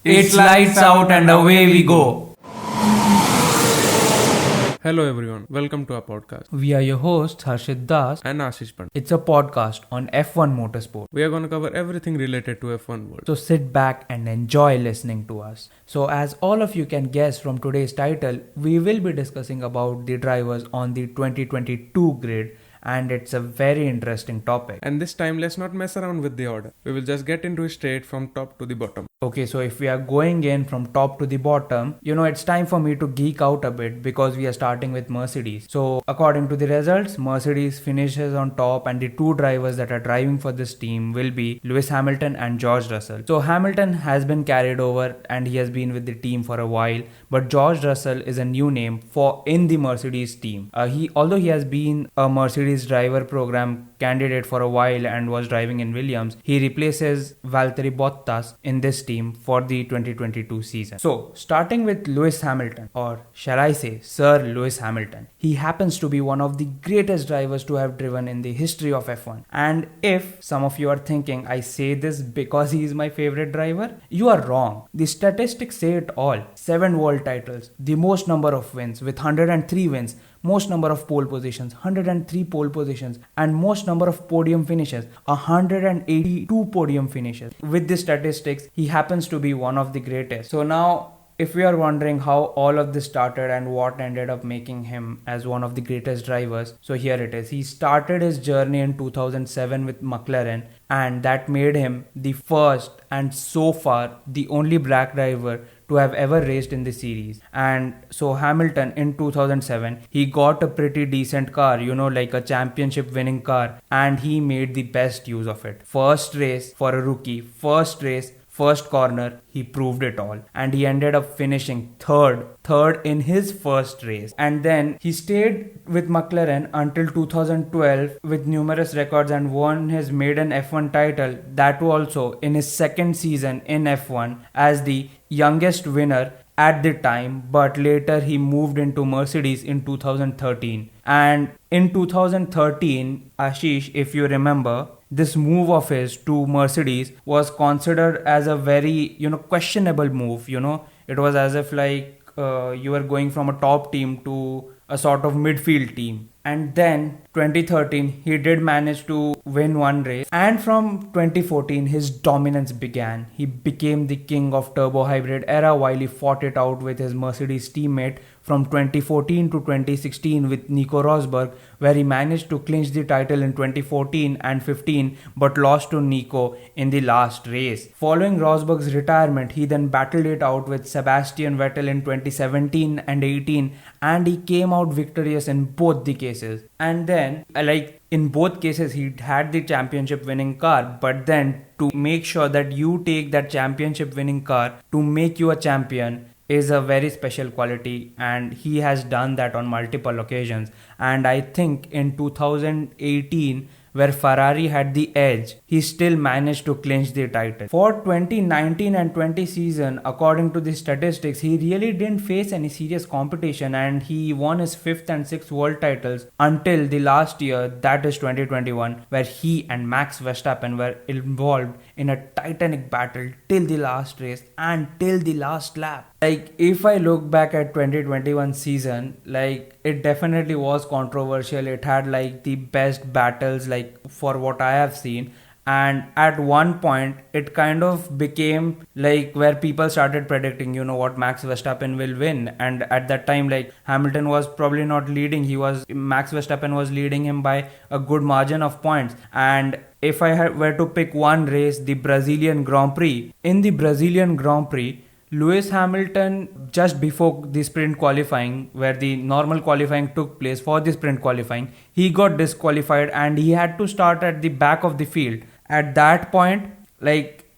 It's lights out and away we go. Hello everyone, welcome to our podcast. We are your hosts Harshit Das And Ashish Pandit. It's a podcast on F1 motorsport. We are going to cover everything related to F1 world. So sit back and enjoy listening to us. So as all of you can guess from today's title, we will be discussing about the drivers on the 2022 grid. And it's a very interesting topic. And this time, let's not mess around with the order. We will just get into it straight from top to the bottom. Okay, so if we are going in from top to the bottom, it's time for me to geek out a bit because we are starting with Mercedes. So according to the results, Mercedes finishes on top and the two drivers that are driving for this team will be Lewis Hamilton and George Russell. So Hamilton has been carried over and he has been with the team for a while, but George Russell is a new name in the Mercedes team. Although he has been a Mercedes driver program candidate for a while and was driving in Williams, he replaces Valtteri Bottas in this team for the 2022 season. So starting with Lewis Hamilton, or shall I say Sir Lewis Hamilton, he happens to be one of the greatest drivers to have driven in the history of F1. And if some of you are thinking I say this because he is my favorite driver, you are wrong. The statistics say it all. 7 world titles, the most number of wins with 103 wins, most number of pole positions, 103 pole positions, and most number of podium finishes, 182 podium finishes. With these statistics, he happens to be one of the greatest. So now, if we are wondering how all of this started and what ended up making him as one of the greatest drivers, so here it is. He started his journey in 2007 with Mclaren, and that made him the first and so far the only black driver to have ever raced in the series. And so Hamilton in 2007, he got a pretty decent car, like a championship winning car, and he made the best use of it. First race for a rookie, first race, first corner, he proved it all. And he ended up finishing third in his first race. And then he stayed with McLaren until 2012 with numerous records and won his maiden F1 title, that too also in his second season in F1 as the youngest winner at the time, but later he moved into Mercedes in 2013. And in 2013, Ashish, if you remember, this move of his to Mercedes was considered as a very, questionable move. It was as if you were going from a top team to a sort of midfield team. And then 2013, he did manage to win one race. And from 2014, his dominance began. He became the king of turbo hybrid era while he fought it out with his Mercedes teammate from 2014 to 2016 with Nico Rosberg, where he managed to clinch the title in 2014 and 15 but lost to Nico in the last race. Following Rosberg's retirement, he then battled it out with Sebastian Vettel in 2017 and 18, and he came out victorious in both the cases. And then, in both cases, he had the championship winning car, but then to make sure that you take that championship winning car to make you a champion is a very special quality, and he has done that on multiple occasions. And I think in 2018, where Ferrari had the edge, he still managed to clinch the title. For 2019 and 20 season, according to the statistics, he really didn't face any serious competition, and he won his 5th and 6th world titles until the last year, that is 2021, where he and Max Verstappen were involved in a titanic battle till the last race and till the last lap. If I look back at 2021 season, it definitely was controversial. It had the best battles for what I have seen. And at one point, it kind of became where people started predicting, what Max Verstappen will win. And at that time, Hamilton was probably not leading. Max Verstappen was leading him by a good margin of points. And if I were to pick one race, the Brazilian Grand Prix. In the Brazilian Grand Prix, Lewis Hamilton, just before the sprint qualifying, where the normal qualifying took place for the sprint qualifying, he got disqualified and he had to start at the back of the field. At that point,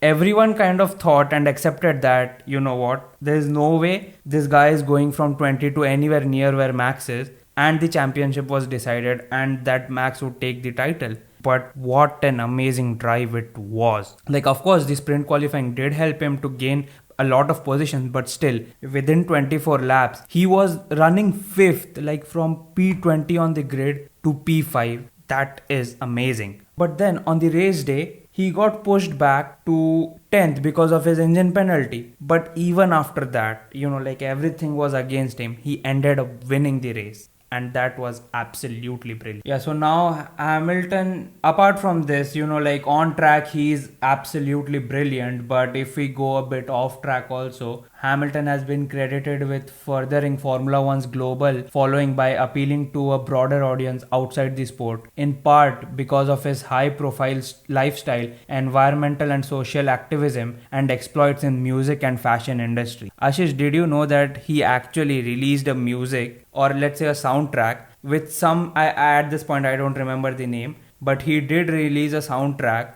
everyone kind of thought and accepted that, there's no way this guy is going from 20 to anywhere near where Max is, and the championship was decided and that Max would take the title. But what an amazing drive it was. Of course, the sprint qualifying did help him to gain a lot of positions, but still within 24 laps he was running 5th, from P20 on the grid to P5. That is amazing. But then on the race day, he got pushed back to 10th because of his engine penalty. But even after that, everything was against him. He ended up winning the race. And that was absolutely brilliant. Yeah, so now Hamilton, apart from this, on track, he's absolutely brilliant. But if we go a bit off track also, Hamilton has been credited with furthering Formula One's global following by appealing to a broader audience outside the sport, in part because of his high-profile lifestyle, environmental and social activism, and exploits in music and fashion industry. Ashish, did you know that he actually released a music, or let's say a soundtrack, with some, at this point I don't remember the name, but he did release a soundtrack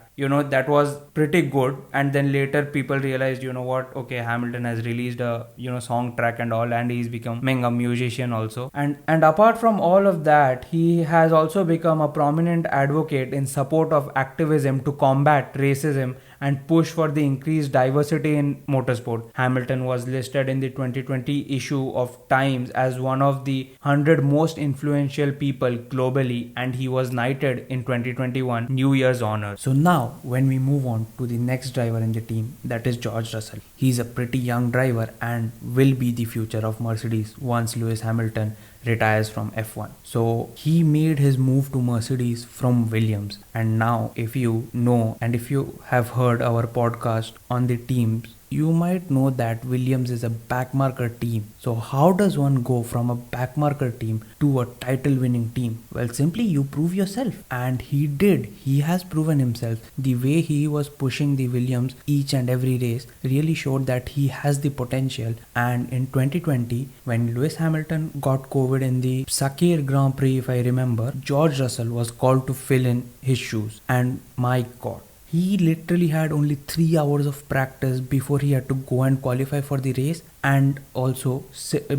that was pretty good, and then later people realized, okay, Hamilton has released a song track and all, and he's becoming a musician also. And apart from all of that, he has also become a prominent advocate in support of activism to combat racism and push for the increased diversity in motorsport. Hamilton was listed in the 2020 issue of Times as one of the 100 most influential people globally, and he was knighted in 2021 New Year's honor. So now, when we move on to the next driver in the team, that is George Russell. He's a pretty young driver and will be the future of Mercedes once Lewis Hamilton retires from F1. So he made his move to Mercedes from Williams, and now if you know and if you have heard our podcast on the teams, you might know that Williams is a backmarker team. So how does one go from a backmarker team to a title winning team? Well, simply you prove yourself, and he did. He has proven himself. The way he was pushing the Williams each and every race really showed that he has the potential. And in 2020, when Lewis Hamilton got COVID in the Sakir Grand Prix, if I remember, George Russell was called to fill in his shoes, and my god, he literally had only 3 hours of practice before he had to go and qualify for the race, and also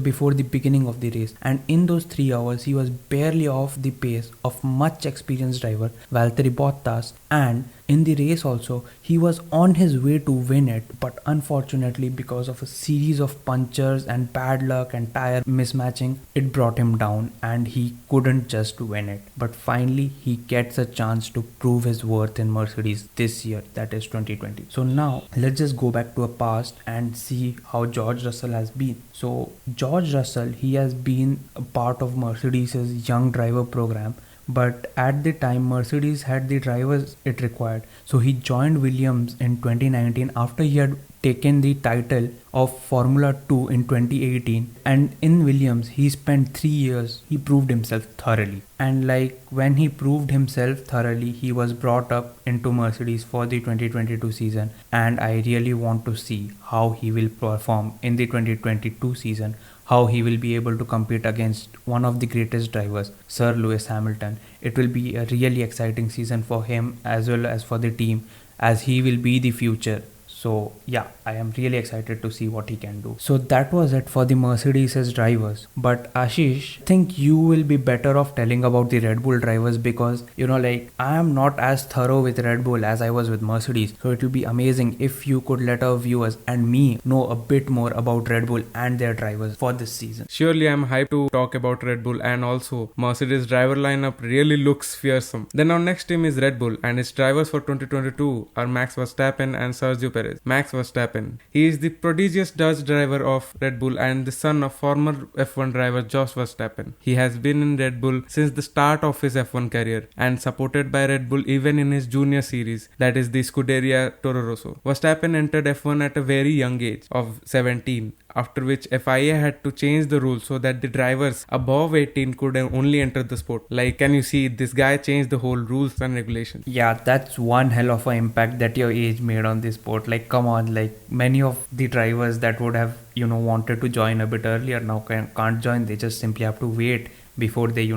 before the beginning of the race. And in those 3 hours, he was barely off the pace of much experienced driver Valtteri Bottas. And in the race also, he was on his way to win it, but unfortunately, because of a series of punctures and bad luck and tire mismatching, it brought him down and he couldn't just win it. But finally, he gets a chance to prove his worth in Mercedes this year, that is 2020. So now, let's just go back to a past and see how George Russell has been. So George Russell, he has been a part of Mercedes' young driver program, but at the time Mercedes had the drivers it required. So he joined Williams in 2019 after he had taken the title of Formula 2 in 2018, and in Williams he spent 3 years. He proved himself thoroughly, and when he proved himself thoroughly, he was brought up into Mercedes for the 2022 season, and I really want to see how he will perform in the 2022 season, how he will be able to compete against one of the greatest drivers, Sir Lewis Hamilton. It will be a really exciting season for him as well as for the team, as he will be the future. So yeah, I am really excited to see what he can do. So that was it for the Mercedes' drivers. But Ashish, I think you will be better off telling about the Red Bull drivers, because I am not as thorough with Red Bull as I was with Mercedes. So it will be amazing if you could let our viewers and me know a bit more about Red Bull and their drivers for this season. Surely I'm hyped to talk about Red Bull, and also Mercedes driver lineup really looks fearsome. Then our next team is Red Bull, and its drivers for 2022 are Max Verstappen and Sergio Perez. Max Verstappen. He is the prodigious Dutch driver of Red Bull and the son of former F1 driver Jos Verstappen. He has been in Red Bull since the start of his F1 career and supported by Red Bull even in his junior series, that is the Scuderia Toro Rosso. Verstappen entered F1 at a very young age of 17, after which FIA had to change the rules so that the drivers above 18 could only enter the sport. Can you see, this guy changed the whole rules and regulations. Yeah, that's one hell of an impact that your age made on the sport. Come on, many of the drivers that would have wanted to join a bit earlier now can't join. They just simply have to wait before they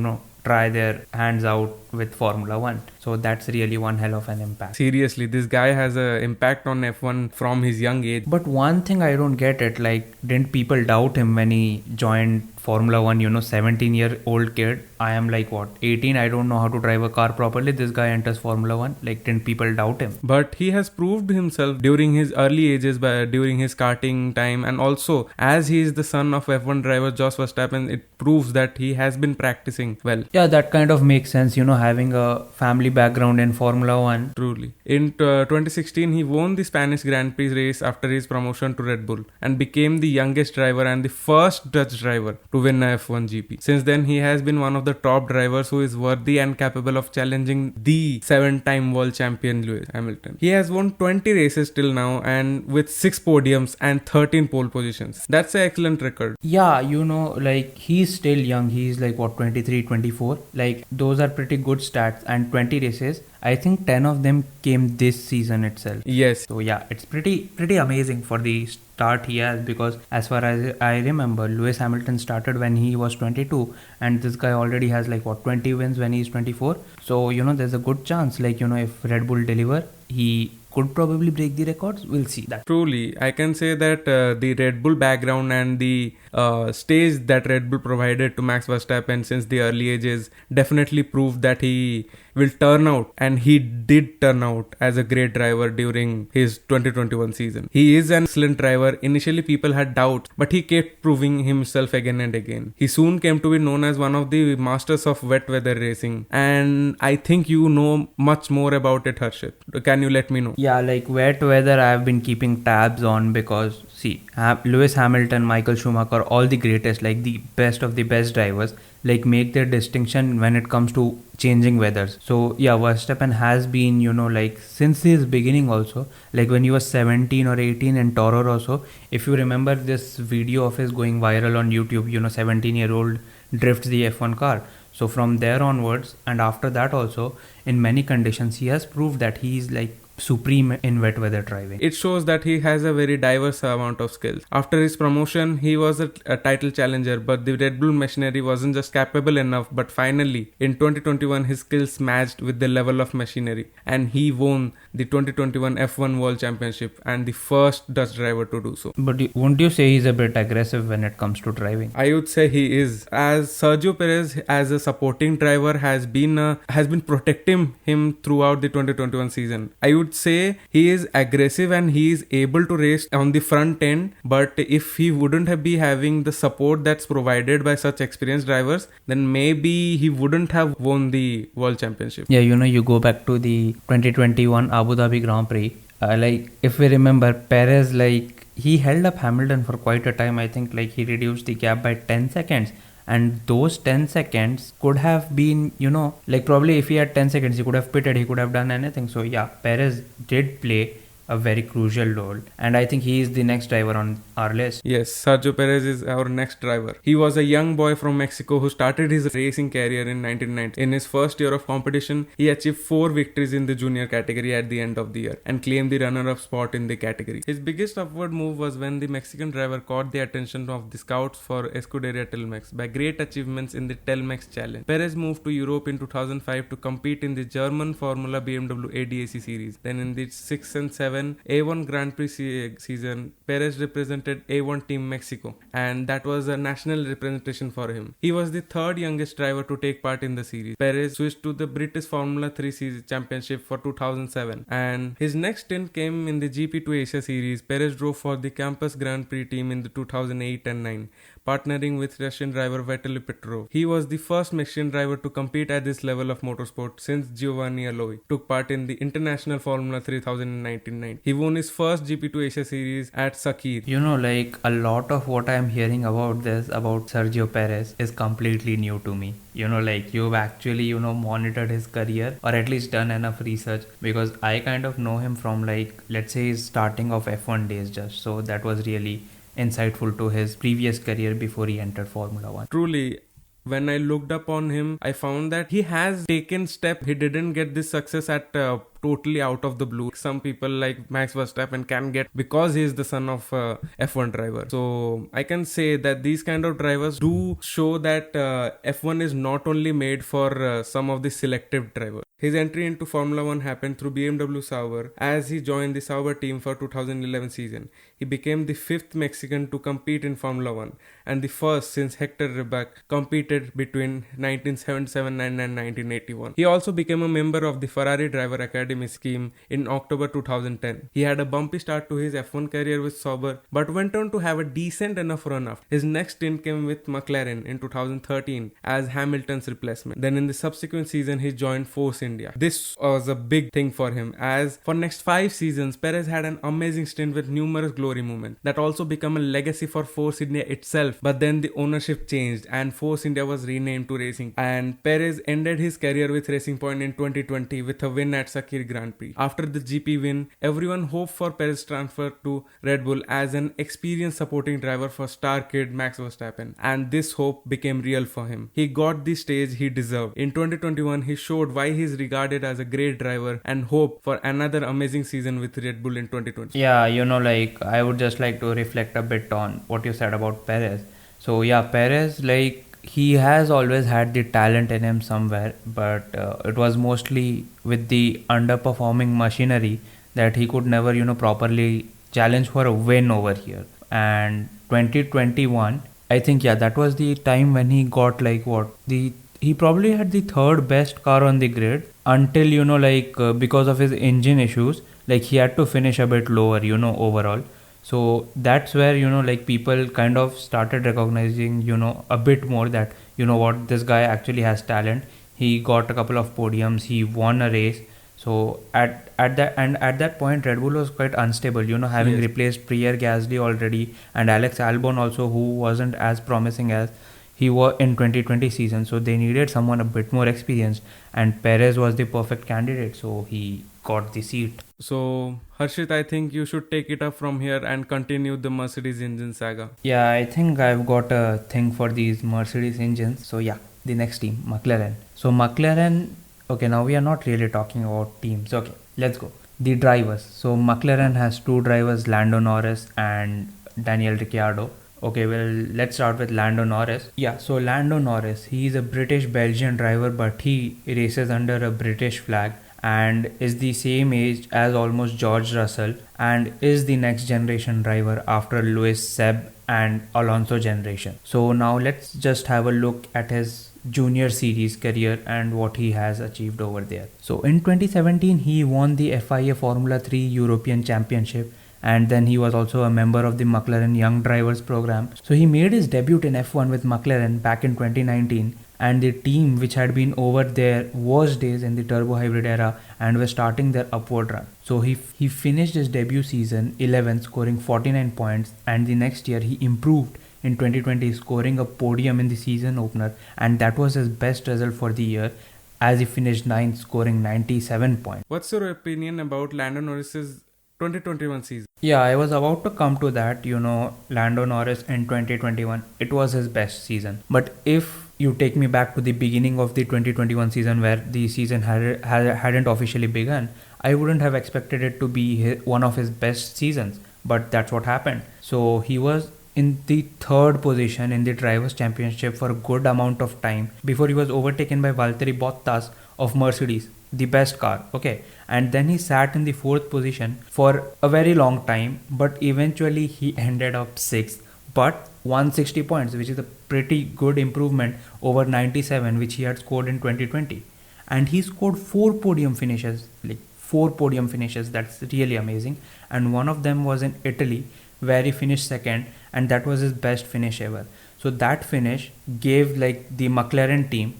try their hands out with Formula 1. So that's really one hell of an impact. Seriously, this guy has an impact on F1 from his young age. But one thing I don't get it, didn't people doubt him when he joined Formula 1, 17-year-old kid? I am 18, I don't know how to drive a car properly. This guy enters Formula 1. Didn't people doubt him? But he has proved himself during his early ages, during his karting time, and also as he is the son of F1 driver Jos Verstappen, it proves that he has been practicing well. Yeah, that kind of makes sense, having a family background in Formula 1. Truly. In 2016, he won the Spanish Grand Prix race after his promotion to Red Bull and became the youngest driver and the first Dutch driver to win a F1 GP. Since then, he has been one of the top drivers who is worthy and capable of challenging the 7-time world champion Lewis Hamilton. He has won 20 races till now and with 6 podiums and 13 pole positions. That's an excellent record. Yeah, like he's still young. He's like what, 23, 24. Like those are pretty good stats, and 20 races. I think 10 of them came this season itself. Yes. So yeah, it's pretty amazing for the start he has, because as far as I remember, Lewis Hamilton started when he was 22, and this guy already has like what, 20 wins when he's 24. So there's a good chance, like if Red Bull deliver, he could probably break the records. We'll see that. Truly, I can say that the Red Bull background and the stage that Red Bull provided to Max Verstappen since the early ages definitely proved that he will turn out, and he did turn out as a great driver during his 2021 season. He is an excellent driver. Initially people had doubts, but he kept proving himself again and again. He soon came to be known as one of the masters of wet weather racing, and I think you know much more about it, Harshit. Can you let me know? Yeah, like wet weather I've been keeping tabs on, because see, Lewis Hamilton, Michael Schumacher, all the greatest, like the best of the best drivers, like make their distinction when it comes to changing weathers. So yeah, Verstappen has been, like since his beginning also, like when he was 17 or 18 in Toro Rosso, if you remember this video of his going viral on YouTube, 17-year-old drifts the F1 car. So from there onwards, and after that also, in many conditions, he has proved that he is like supreme in wet weather driving. It shows that he has a very diverse amount of skills. After his promotion, he was a title challenger, but the Red Bull machinery wasn't just capable enough. But finally, in 2021, his skills matched with the level of machinery, and he won the 2021 F1 World Championship and the first Dutch driver to do so. But wouldn't you say he's a bit aggressive when it comes to driving? I would say he is. As Sergio Perez, as a supporting driver, has been protecting him throughout the 2021 season. I would say he is aggressive and he is able to race on the front end, but if he wouldn't have been having the support that's provided by such experienced drivers, then maybe he wouldn't have won the world championship. Yeah, you go back to the 2021 Abu Dhabi Grand Prix, like if we remember, Perez, like he held up Hamilton for quite a time. I think like he reduced the gap by 10 seconds. And those 10 seconds could have been, like probably if he had 10 seconds, he could have pitted, he could have done anything. So yeah, Perez did play a very crucial role, and I think he is the next driver on our list. Yes, Sergio Perez is our next driver. He was a young boy from Mexico who started his racing career in 1990. In his first year of competition, he achieved 4 victories in the junior category at the end of the year and claimed the runner-up spot in the category. His biggest upward move was when the Mexican driver caught the attention of the scouts for Escuderia Telmex by great achievements in the Telmex Challenge. Perez moved to Europe in 2005 to compete in the German Formula BMW ADAC series. Then in the 6th and 7th A1 Grand Prix season, Perez represented A1 Team Mexico, and that was a national representation for him. He was the 3rd youngest driver to take part in the series. Perez switched to the British Formula 3 Championship for 2007, and his next stint came in the GP2 Asia series. Perez drove for the Campus Grand Prix team in the 2008 and 9. Partnering with Russian driver Vitali Petrov. He was the first Mexican driver to compete at this level of motorsport since Giovanni Aloi took part in the International Formula 3000 in 1990. He won his first GP2 Asia series at Sakir. Like a lot of what I am hearing about Sergio Perez is completely new to me. Like you've actually, monitored his career, or at least done enough research, because I kind of know him from like, let's say his starting of F1 days just. So that was really insightful to his previous career before he entered Formula 1. Truly, when I looked up on him, I found that he has taken steps. He didn't get this success at totally out of the blue. Some people like Max Verstappen can get because he is the son of F1 driver. So I can say that these kind of drivers do show that F1 is not only made for some of the selective drivers. His entry into Formula 1 happened through BMW Sauber as he joined the Sauber team for 2011 season. He became the 5th Mexican to compete in Formula 1 and the first since Hector Rebaque competed between 1977 and 1981. He also became a member of the Ferrari Driver Academy academy scheme in October 2010. He had a bumpy start to his F1 career with Sauber, but went on to have a decent enough run-up. His next stint came with McLaren in 2013 as Hamilton's replacement. Then in the subsequent season, he joined Force India. This was a big thing for him, as for next 5 seasons, Perez had an amazing stint with numerous glory moments that also became a legacy for Force India itself. But then the ownership changed and Force India was renamed to Racing, and Perez ended his career with Racing Point in 2020 with a win at Sakir Grand Prix. After the GP win, everyone hoped for Perez transfer to Red Bull as an experienced supporting driver for star kid Max Verstappen, and this hope became real for him. He got the stage he deserved. In 2021, he showed why he is regarded as a great driver and hope for another amazing season with Red Bull in 2020. Yeah, I would just like to reflect a bit on what you said about Perez. So yeah, Perez, he has always had the talent in him somewhere, but it was mostly with the underperforming machinery that he could never, properly challenge for a win over here. And 2021, I think, yeah, that was the time when he got he probably had the third best car on the grid until, because of his engine issues, he had to finish a bit lower, overall. So that's where, people kind of started recognizing, a bit more that, what, this guy actually has talent. He got a couple of podiums, he won a race. So at that point, Red Bull was quite unstable, having replaced Pierre Gasly already and Alex Albon also, who wasn't as promising as he was in 2020 season. So they needed someone a bit more experienced, and Perez was the perfect candidate. So he got the seat. So Harshit, I think you should take it up from here and continue the Mercedes engine saga. Yeah, I think I've got a thing for these Mercedes engines. So yeah, the next team, McLaren. So McLaren, okay, now we are not really talking about teams. Okay, let's go. The drivers. So McLaren has 2 drivers, Lando Norris and Daniel Ricciardo. Okay, well, let's start with Lando Norris. Yeah, so Lando Norris, he is a British-Belgian driver, but he races under a British flag and is the same age as almost George Russell and is the next generation driver after Lewis, Seb and Alonso generation. So now let's just have a look at his junior series career and what he has achieved over there. So in 2017, he won the FIA Formula 3 European Championship, and then he was also a member of the McLaren Young Drivers program. So he made his debut in F1 with McLaren back in 2019, and the team which had been over their worst days in the turbo hybrid era and were starting their upward run. So he finished his debut season 11th, scoring 49 points, and the next year he improved in 2020, scoring a podium in the season opener, and that was his best result for the year, as he finished 9th, scoring 97 points. What's your opinion about Lando Norris's 2021 season? Yeah, I was about to come to that. Lando Norris in 2021, it was his best season. But if you take me back to the beginning of the 2021 season, where the season hadn't officially begun, I wouldn't have expected it to be one of his best seasons. But that's what happened. So he was in the 3rd position in the Drivers' Championship for a good amount of time before he was overtaken by Valtteri Bottas of Mercedes, the best car. Okay, and then he sat in the 4th position for a very long time, but eventually he ended up 6th, but 160 points, which is a pretty good improvement over 97 which he had scored in 2020. And he scored 4 podium finishes, that's really amazing. And one of them was in Italy, where he finished 2nd, and that was his best finish ever. So that finish gave the McLaren team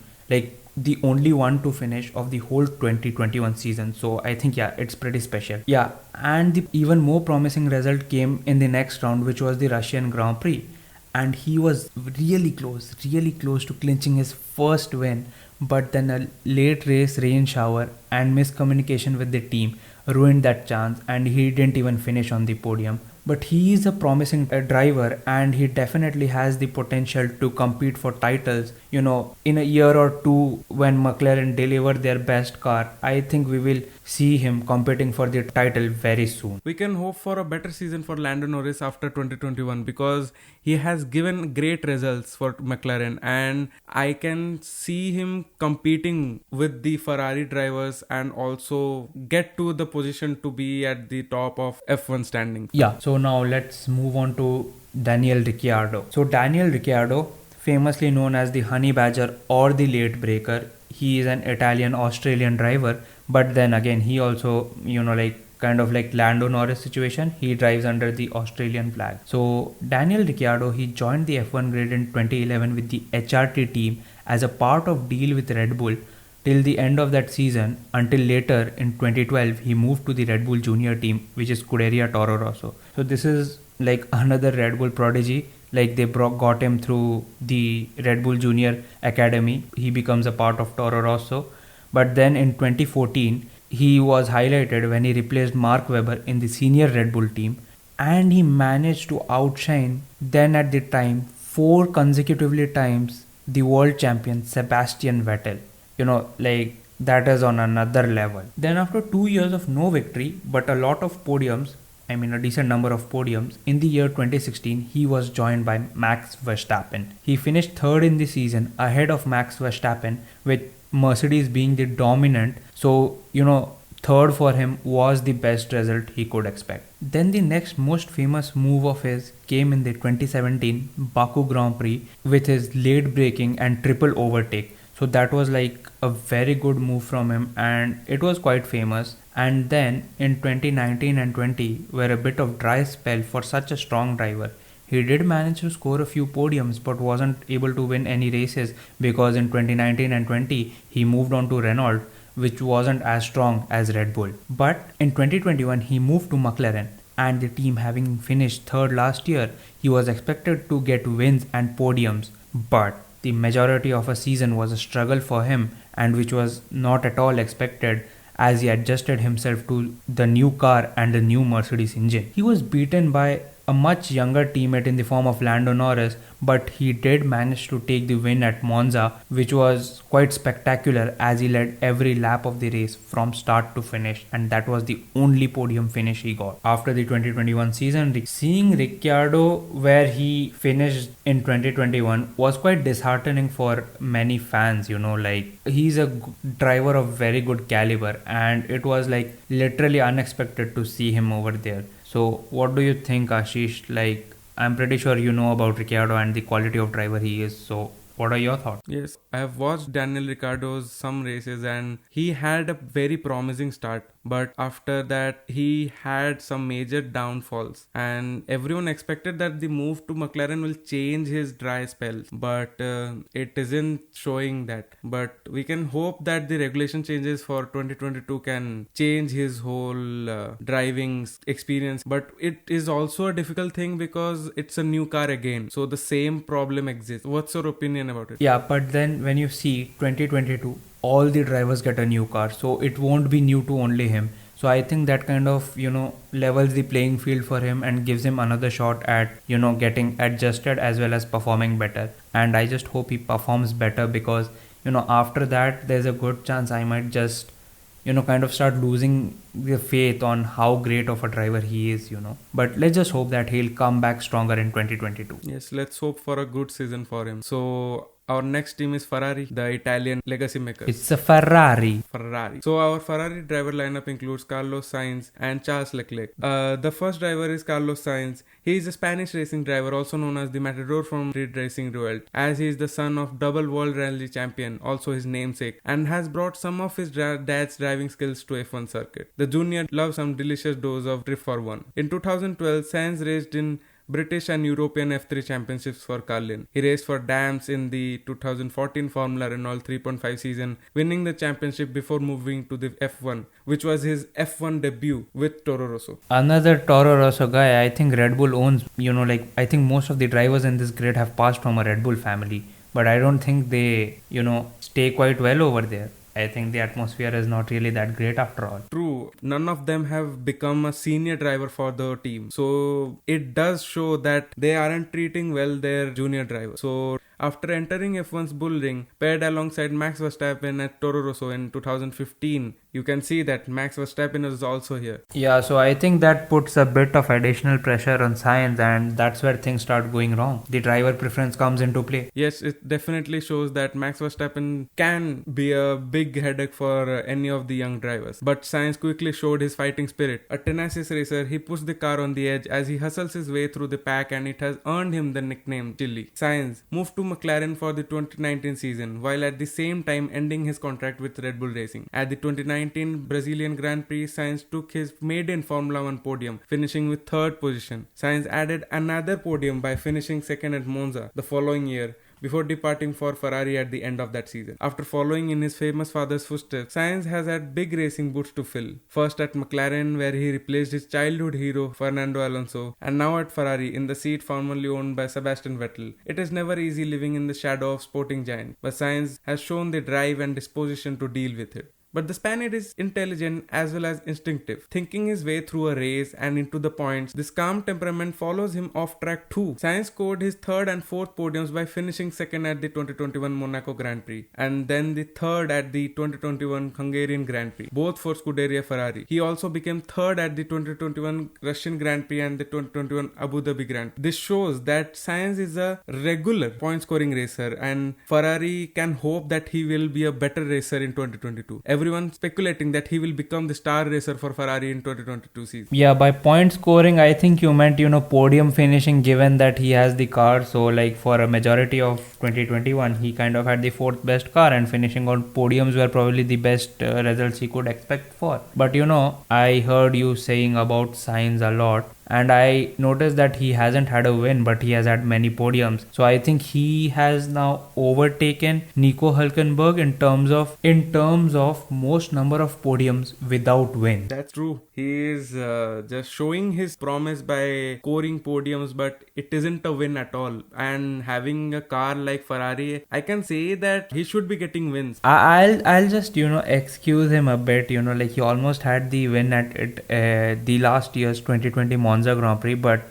the only one to finish of the whole 2021 season. So I think, yeah, it's pretty special. Yeah, and the even more promising result came in the next round, which was the Russian Grand Prix, and he was really close to clinching his first win, but then a late race rain shower and miscommunication with the team ruined that chance, and he didn't even finish on the podium. But he is a promising driver, and he definitely has the potential to compete for titles. In a year or two, when McLaren deliver their best car, I think we will see him competing for the title very soon. We can hope for a better season for Lando Norris after 2021 because he has given great results for McLaren, and I can see him competing with the Ferrari drivers and also get to the position to be at the top of F1 standing. Yeah, so now let's move on to Daniel Ricciardo. So Daniel Ricciardo, famously known as the Honey Badger or the Late Breaker, he is an Italian-Australian driver But then again, he also, like kind of like Lando Norris situation, he drives under the Australian flag. So Daniel Ricciardo, he joined the F1 grid in 2011 with the HRT team as a part of deal with Red Bull till the end of that season, until later in 2012 he moved to the Red Bull junior team, which is Scuderia Toro Rosso. So this is like another Red Bull prodigy. Like they got him through the Red Bull Junior Academy. He becomes a part of Toro Rosso. But then in 2014, he was highlighted when he replaced Mark Webber in the senior Red Bull team, and he managed to outshine then at the time 4 consecutively times the world champion Sebastian Vettel. Like that is on another level. Then after 2 years of no victory but a lot of podiums, a decent number of podiums, in the year 2016 he was joined by Max Verstappen. He finished third in the season ahead of Max Verstappen, with Mercedes being the dominant. So third for him was the best result he could expect. Then the next most famous move of his came in the 2017 Baku Grand Prix with his late braking and triple overtake. So that was like a very good move from him, and it was quite famous. And then in 2019 and 20 were a bit of dry spell for such a strong driver. He did manage to score a few podiums but wasn't able to win any races, because in 2019 and 20 he moved on to Renault, which wasn't as strong as Red Bull. But in 2021 he moved to Mclaren, and the team having finished third last year, he was expected to get wins and podiums. But the majority of a season was a struggle for him, and which was not at all expected, as he adjusted himself to the new car and the new Mercedes engine. He was beaten by a much younger teammate in the form of Lando Norris, but he did manage to take the win at Monza, which was quite spectacular, as he led every lap of the race from start to finish, and that was the only podium finish he got. After the 2021 season, seeing Ricciardo where he finished in 2021 was quite disheartening for many fans. Like he's a driver of very good caliber, and it was like literally unexpected to see him over there. So what do you think, Ashish? Like, I'm pretty sure you know about Ricciardo and the quality of driver he is. So what are your thoughts? Yes, I have watched Daniel Ricciardo's some races, and he had a very promising start. But after that, he had some major downfalls, and everyone expected that the move to McLaren will change his dry spells, but it isn't showing that. But we can hope that the regulation changes for 2022 can change his whole driving experience. But it is also a difficult thing because it's a new car again, so the same problem exists. What's your opinion about it? Yeah, but then when you see 2022, all the drivers get a new car, so it won't be new to only him. So I think that kind of levels the playing field for him and gives him another shot at getting adjusted as well as performing better. And I just hope he performs better, because after that there's a good chance I might just kind of start losing the faith on how great of a driver he is. But let's just hope that he'll come back stronger in 2022. Yes, let's hope for a good season for him. So our next team is Ferrari, the Italian legacy makers. It's a Ferrari. So our Ferrari driver lineup includes Carlos Sainz and Charles Leclerc. The first driver is Carlos Sainz. He is a Spanish racing driver, also known as the Matador from Grid Racing World, as he is the son of double world rally champion, also his namesake, and has brought some of his dad's driving skills to F1 circuit. The junior loves some delicious dose of drift for one. In 2012, Sainz raced in British and European F3 championships for Carlin. He raced for Dams in the 2014 Formula Renault 3.5 season, winning the championship before moving to the F1, which was his F1 debut with Toro Rosso. Another Toro Rosso guy. I think Red Bull owns, I think most of the drivers in this grid have passed from a Red Bull family, but I don't think they, stay quite well over there. I think the atmosphere is not really that great after all. True, none of them have become a senior driver for the team. So it does show that they aren't treating well their junior driver. So after entering F1's bull ring, paired alongside Max Verstappen at Toro Rosso in 2015, you can see that Max Verstappen is also here. Yeah, so I think that puts a bit of additional pressure on Sainz, and that's where things start going wrong. The driver preference comes into play. Yes, it definitely shows that Max Verstappen can be a big headache for any of the young drivers. But Sainz quickly showed his fighting spirit. A tenacious racer, he pushed the car on the edge as he hustles his way through the pack, and it has earned him the nickname Chili. Sainz moved to to McLaren for the 2019 season, while at the same time ending his contract with Red Bull Racing. At the 2019 Brazilian Grand Prix, Sainz took his maiden Formula 1 podium, finishing with third position. Sainz added another podium by finishing second at Monza the following year, before departing for Ferrari at the end of that season. After following in his famous father's footsteps, Sainz has had big racing boots to fill. First at McLaren, where he replaced his childhood hero Fernando Alonso, and now at Ferrari in the seat formerly owned by Sebastian Vettel. It is never easy living in the shadow of sporting giant, but Sainz has shown the drive and disposition to deal with it. But the Spaniard is intelligent as well as instinctive, thinking his way through a race and into the points. This calm temperament follows him off track too. Sainz scored his third and fourth podiums by finishing second at the 2021 Monaco Grand Prix and then the third at the 2021 Hungarian Grand Prix, both for Scuderia Ferrari. He also became third at the 2021 Russian Grand Prix and the 2021 Abu Dhabi Grand Prix. This shows that Sainz is a regular point scoring racer and Ferrari can hope that he will be a better racer in 2022. Everyone speculating that he will become the star racer for Ferrari in 2022 season. Yeah, by point scoring, I think you meant, podium finishing, given that he has the car. So, like, for a majority of 2021, he kind of had the fourth best car, and finishing on podiums were probably the best results he could expect for. But, I heard you saying about Sainz a lot, and I noticed that he hasn't had a win, but he has had many podiums. So I think he has now overtaken Nico Hülkenberg in terms of most number of podiums without win. That's true. He is just showing his promise by scoring podiums, but it isn't a win at all. And having a car like Ferrari, I can say that he should be getting wins. I'll just excuse him a bit. Like, he almost had the win at the last year's 2020 Monza Grand Prix, but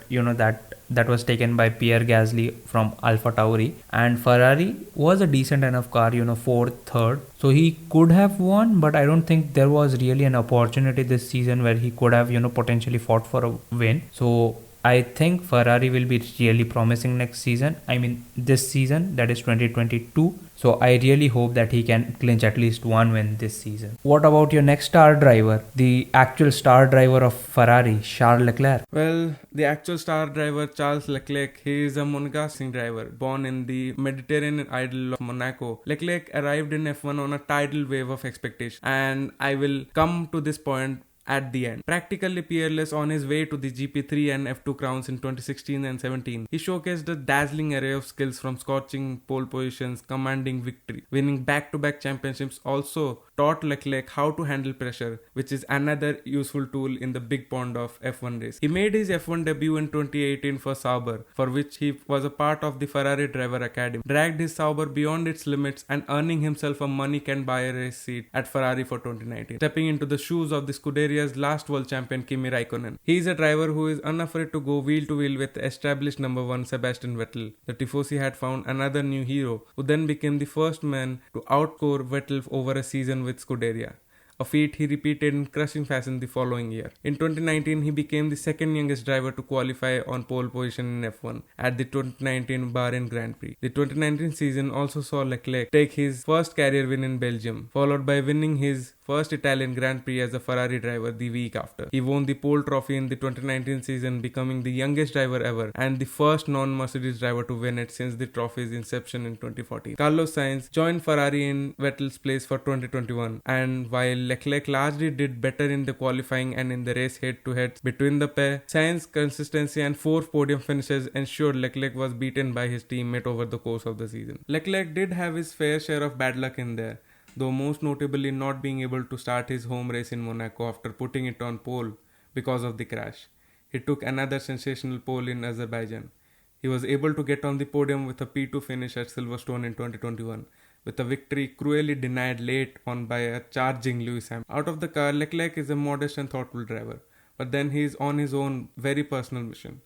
that was taken by Pierre Gasly from Alpha Tauri, and Ferrari was a decent enough car, fourth, third, so he could have won, but I don't think there was really an opportunity this season where he could have potentially fought for a win. So I think Ferrari will be really promising next season. I mean, this season, that is 2022. So I really hope that he can clinch at least one win this season. What about your next star driver? The actual star driver of Ferrari, Charles Leclerc. Well, the actual star driver, Charles Leclerc, he is a Monegasque driver, born in the Mediterranean isle of Monaco. Leclerc arrived in F1 on a tidal wave of expectation, and I will come to this point at the end. Practically peerless on his way to the GP3 and F2 crowns in 2016 and 17, he showcased a dazzling array of skills, from scorching pole positions, commanding victory, winning back-to-back championships. Also taught Leclerc how to handle pressure, which is another useful tool in the big pond of F1 race. He made his F1 debut in 2018 for Sauber, for which he was a part of the Ferrari Driver Academy, dragged his Sauber beyond its limits and earning himself a money can buy a race seat at Ferrari for 2019, stepping into the shoes of the Scuderia's last world champion Kimi Raikkonen. He is a driver who is unafraid to go wheel to wheel with established number one Sebastian Vettel. The Tifosi had found another new hero, who then became the first man to outscore Vettel over a season with Scuderia, a feat he repeated in crushing fashion the following year. In 2019, he became the second youngest driver to qualify on pole position in F1 at the 2019 Bahrain Grand Prix. The 2019 season also saw Leclerc take his first career win in Belgium, followed by winning his first Italian Grand Prix as a Ferrari driver the week after. He won the pole trophy in the 2019 season, becoming the youngest driver ever and the first non-Mercedes driver to win it since the trophy's inception in 2014. Carlos Sainz joined Ferrari in Vettel's place for 2021, and while Leclerc largely did better in the qualifying and in the race head-to-heads between the pair, Sainz's consistency and 4 podium finishes ensured Leclerc was beaten by his teammate over the course of the season. Leclerc did have his fair share of bad luck in there, though most notably not being able to start his home race in Monaco after putting it on pole because of the crash. He took another sensational pole in Azerbaijan. He was able to get on the podium with a P2 finish at Silverstone in 2021, with a victory cruelly denied late on by a charging Lewis Hamilton. Out of the car, Leclerc is a modest and thoughtful driver, but then he is on his own very personal mission.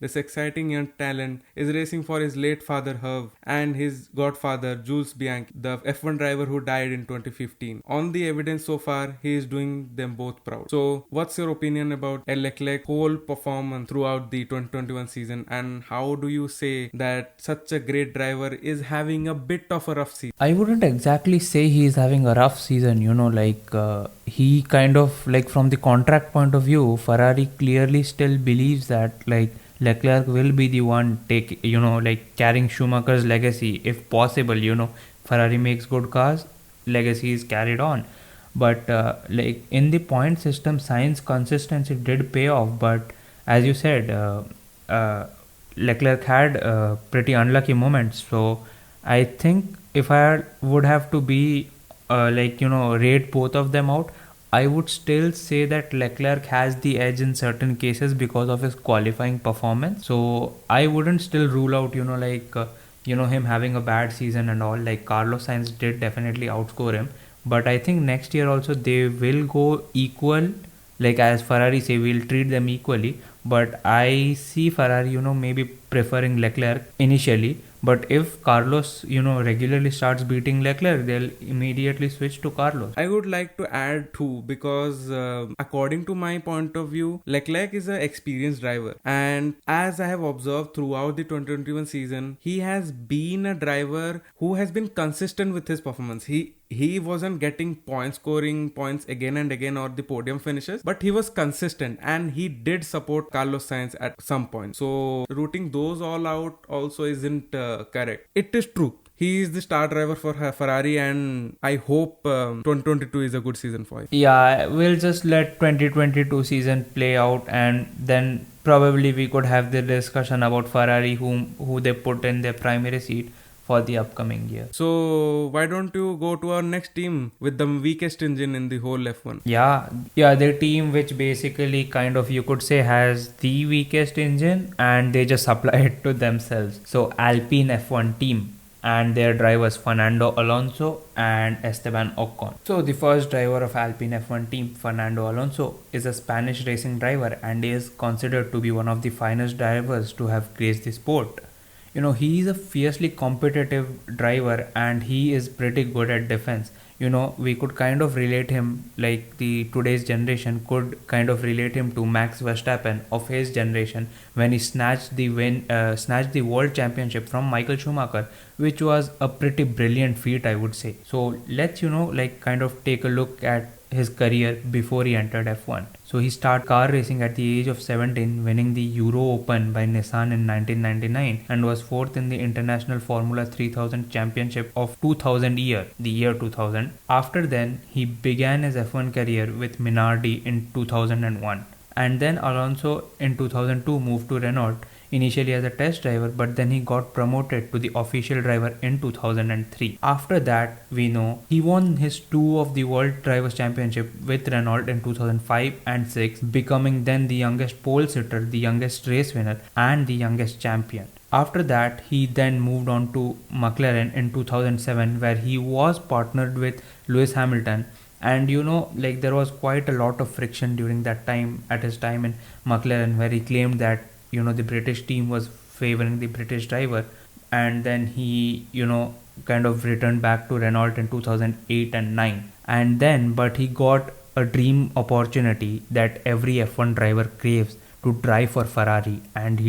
This exciting young talent is racing for his late father Herve and his godfather Jules Bianchi, the F1 driver who died in 2015. On the evidence so far, he is doing them both proud. So, what's your opinion about Leclerc's whole performance throughout the 2021 season, and how do you say that such a great driver is having a bit of a rough season? I wouldn't exactly say he is having a rough season, he kind of, from the contract point of view, Ferrari clearly still believes that, Leclerc will be the one carrying Schumacher's legacy if possible. Ferrari makes good cars, legacy is carried on. But in the point system, Sainz consistency did pay off. But as you said, Leclerc had pretty unlucky moments. So I think if I would have to be rate both of them out, I would still say that Leclerc has the edge in certain cases because of his qualifying performance. So I wouldn't still rule out him having a bad season and all. Like Carlos Sainz did definitely outscore him, but I think next year also they will go equal. Like as Ferrari say, we'll treat them equally. But I see Ferrari, maybe preferring Leclerc initially. But if Carlos, regularly starts beating Leclerc, they'll immediately switch to Carlos. I would like to add too, because according to my point of view, Leclerc is an experienced driver, and as I have observed throughout the 2021 season, he has been a driver who has been consistent with his performance. He wasn't getting scoring points again and again or the podium finishes, but he was consistent and he did support Carlos Sainz at some point. So rooting those all out also isn't correct. It is true, he is the star driver for Ferrari, and I hope 2022 is a good season for him. Yeah, we'll just let 2022 season play out, and then probably we could have the discussion about Ferrari, who they put in their primary seat for the upcoming year. So why don't you go to our next team with the weakest engine in the whole F1? Yeah, the team which basically kind of you could say has the weakest engine and they just supply it to themselves. So Alpine F1 team, and their drivers Fernando Alonso and Esteban Ocon. So the first driver of Alpine F1 team, Fernando Alonso, is a Spanish racing driver and is considered to be one of the finest drivers to have graced the sport. He is a fiercely competitive driver and he is pretty good at defense. We could kind of relate him, like the today's generation could kind of relate him to Max Verstappen of his generation when he snatched the world championship from Michael Schumacher, which was a pretty brilliant feat, I would say. So let's kind of take a look at his career before he entered F1. So he started car racing at the age of 17, winning the Euro Open by Nissan in 1999 and was fourth in the International Formula 3000 Championship of the year 2000. After then, he began his F1 career with Minardi in 2001. And then Alonso in 2002 moved to Renault, initially as a test driver, but then he got promoted to the official driver in 2003. After that, we know he won his two of the World Drivers' Championship with Renault in 2005 and 6, becoming then the youngest pole sitter, the youngest race winner, and the youngest champion. After that, he then moved on to McLaren in 2007, where he was partnered with Lewis Hamilton. And there was quite a lot of friction during that time, at his time in McLaren, where he claimed that the British team was favoring the British driver, and then he kind of returned back to Renault in 2008 and 9, and then but he got a dream opportunity that every F1 driver craves, to drive for Ferrari, and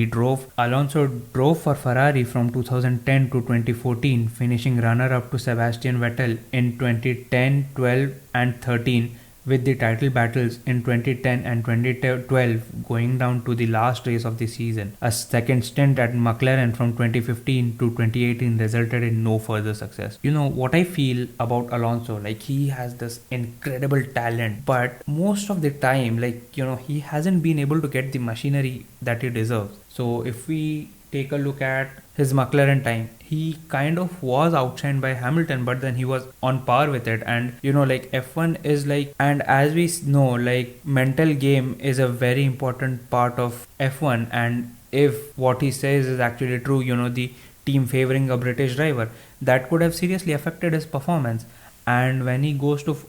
Alonso drove for Ferrari from 2010 to 2014, finishing runner-up to Sebastian Vettel in 2010, 12 and 13, with the title battles in 2010 and 2012 going down to the last race of the season. A second stint at McLaren from 2015 to 2018 resulted in no further success. What I feel about Alonso, he has this incredible talent, but most of the time, he hasn't been able to get the machinery that he deserves. So if we take a look at his McLaren time, he kind of was outshined by Hamilton, but then he was on par with it. And F1 is and as we know, mental game is a very important part of F1, and if what he says is actually true, the team favoring a British driver, that could have seriously affected his performance. And when he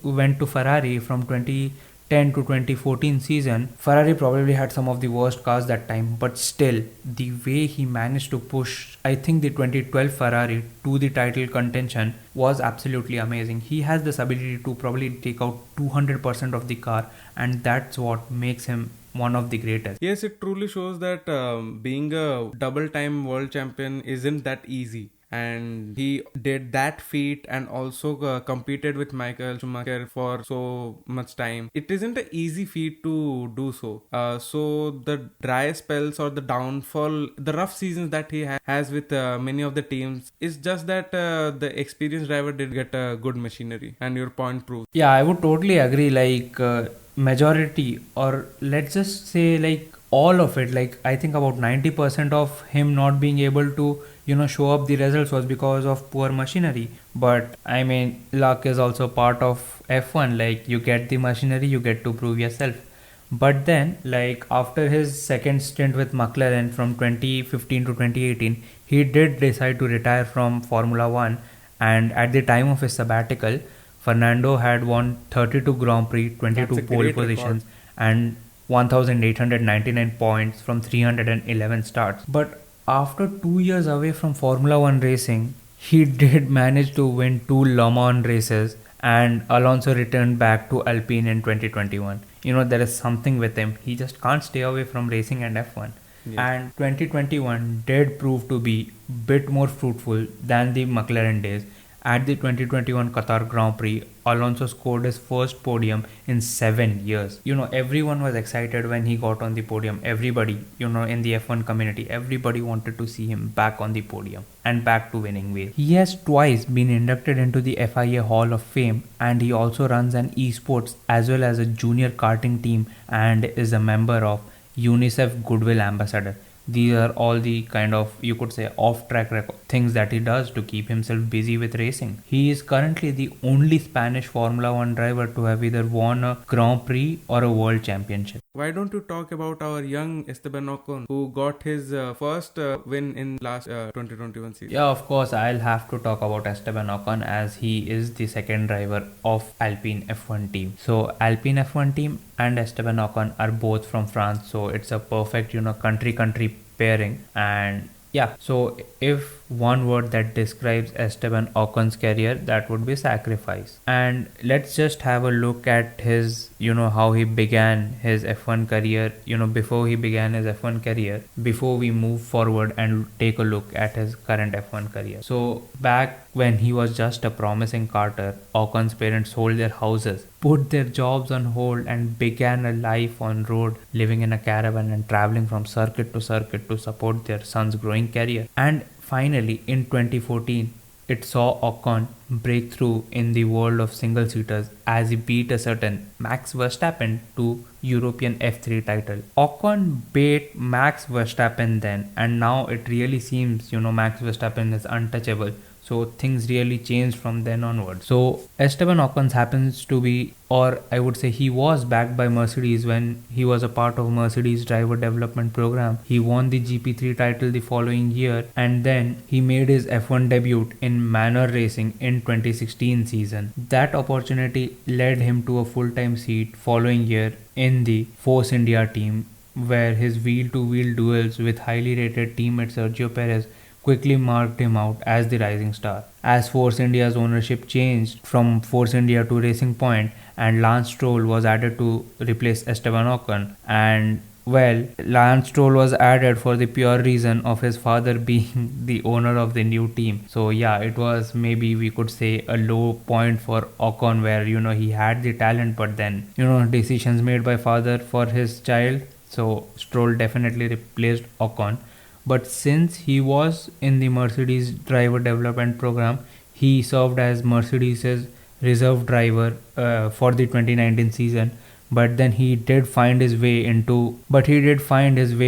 went to Ferrari from 2010 to 2014 season, Ferrari probably had some of the worst cars that time, but still the way he managed to push, I think, the 2012 Ferrari to the title contention was absolutely amazing. He has this ability to probably take out 200% of the car, and that's what makes him one of the greatest. Yes, it truly shows that being a double-time world champion isn't that easy. and he did that feat and also competed with Michael Schumacher for so much time. It isn't an easy feat to do so. So the dry spells or the downfall, the rough seasons that he has with many of the teams, is just that the experienced driver did get a good machinery, and your point proves. Yeah, I would totally agree. Like majority, or let's just say like all of it. Like I think about 90% of him not being able to show up the results was because of poor machinery. But I mean, luck is also part of F1. Like you get the machinery, you get to prove yourself. But then, like after his second stint with McLaren from 2015 to 2018, he did decide to retire from Formula One. And at the time of his sabbatical, Fernando had won 32 Grand Prix, 22 pole positions, and 1,899 points from 311 starts. But after 2 years away from Formula One racing, he did manage to win 2 Le Mans races, and Alonso returned back to Alpine in 2021. There is something with him. He just can't stay away from racing and F1. Yes. And 2021 did prove to be a bit more fruitful than the McLaren days. At the 2021 Qatar Grand Prix, Alonso scored his first podium in 7 years. Everyone was excited when he got on the podium. Everybody, in the F1 community, everybody wanted to see him back on the podium and back to winning ways. He has twice been inducted into the FIA Hall of Fame, and he also runs an esports as well as a junior karting team and is a member of UNICEF Goodwill Ambassador. These are all the kind of, you could say, off-track things that he does to keep himself busy with racing. He is currently the only Spanish Formula One driver to have either won a Grand Prix or a World Championship. Why don't you talk about our young Esteban Ocon, who got his first win in last 2021 season? Yeah, of course, I'll have to talk about Esteban Ocon, as he is the second driver of Alpine F1 team. So Alpine F1 team and Esteban Ocon are both from France, so it's a perfect country pairing. And yeah, so if one word that describes Esteban Ocon's career, that would be sacrifice. And let's just have a look at his, how he began his F1 career, before he began his F1 career, before we move forward and take a look at his current F1 career. So back when he was just a promising karter, Ocon's parents sold their houses, put their jobs on hold, and began a life on road, living in a caravan and traveling from circuit to support their son's growing career. And finally, in 2014, it saw Ocon break through in the world of single-seaters as he beat a certain Max Verstappen to European F3 title. Ocon beat Max Verstappen then, and now it really seems, Max Verstappen is untouchable. So things really changed from then onward. So Esteban Ocon happens to be, or I would say he was backed by Mercedes when he was a part of Mercedes driver development program. He won the GP3 title the following year, and then he made his F1 debut in Manor Racing in 2016 season. That opportunity led him to a full-time seat following year in the Force India team, where his wheel-to-wheel duels with highly rated teammate Sergio Perez quickly marked him out as the rising star. As Force India's ownership changed from Force India to Racing Point, and Lance Stroll was added to replace Esteban Ocon, and well, Lance Stroll was added for the pure reason of his father being the owner of the new team. So yeah, it was, maybe we could say, a low point for Ocon, where he had the talent, but then decisions made by father for his child. So Stroll definitely replaced Ocon. But since he was in the Mercedes driver development program, he served as Mercedes' reserve driver for the 2019 season. But then he did find his way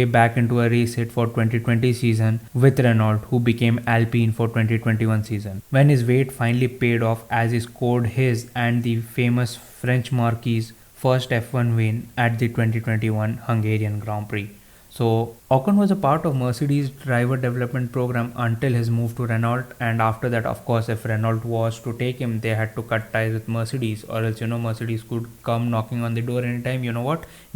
back into a race hit for 2020 season with Renault, who became Alpine for 2021 season, when his wait finally paid off as he scored his and the famous French Marquis' first F1 win at the 2021 Hungarian Grand Prix. So Ocon was a part of Mercedes driver development program until his move to Renault, and after that, of course, if Renault was to take him, they had to cut ties with Mercedes, or else Mercedes could come knocking on the door anytime,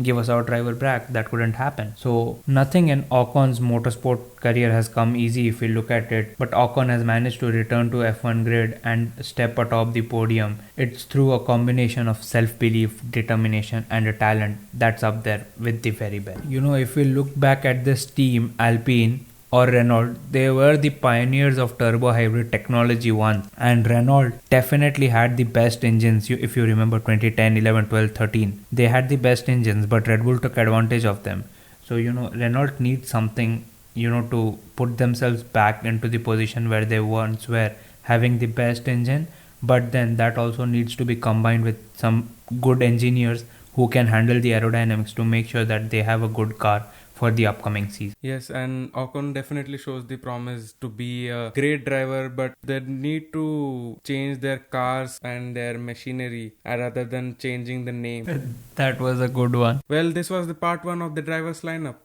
give us our driver back. That couldn't happen. So nothing in Ocon's motorsport career has come easy if we look at it, but Ocon has managed to return to F1 grid and step atop the podium. It's through a combination of self-belief, determination, and a talent that's up there with the very best. If we look back at this team, Alpine, or Renault, they were the pioneers of turbo hybrid technology once. And Renault definitely had the best engines. If you remember 2010, 11, 12, 13, they had the best engines, but Red Bull took advantage of them. So, Renault needs something, to put themselves back into the position where they once were, having the best engine. But then that also needs to be combined with some good engineers who can handle the aerodynamics to make sure that they have a good car for the upcoming season. Yes, and Ocon definitely shows the promise to be a great driver, but they need to change their cars and their machinery rather than changing the name. That was a good one. Well, this was the part 1 of the drivers lineup.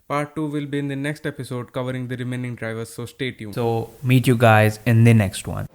Part 2 will be in the next episode covering the remaining drivers, so stay tuned. So meet you guys in the next one.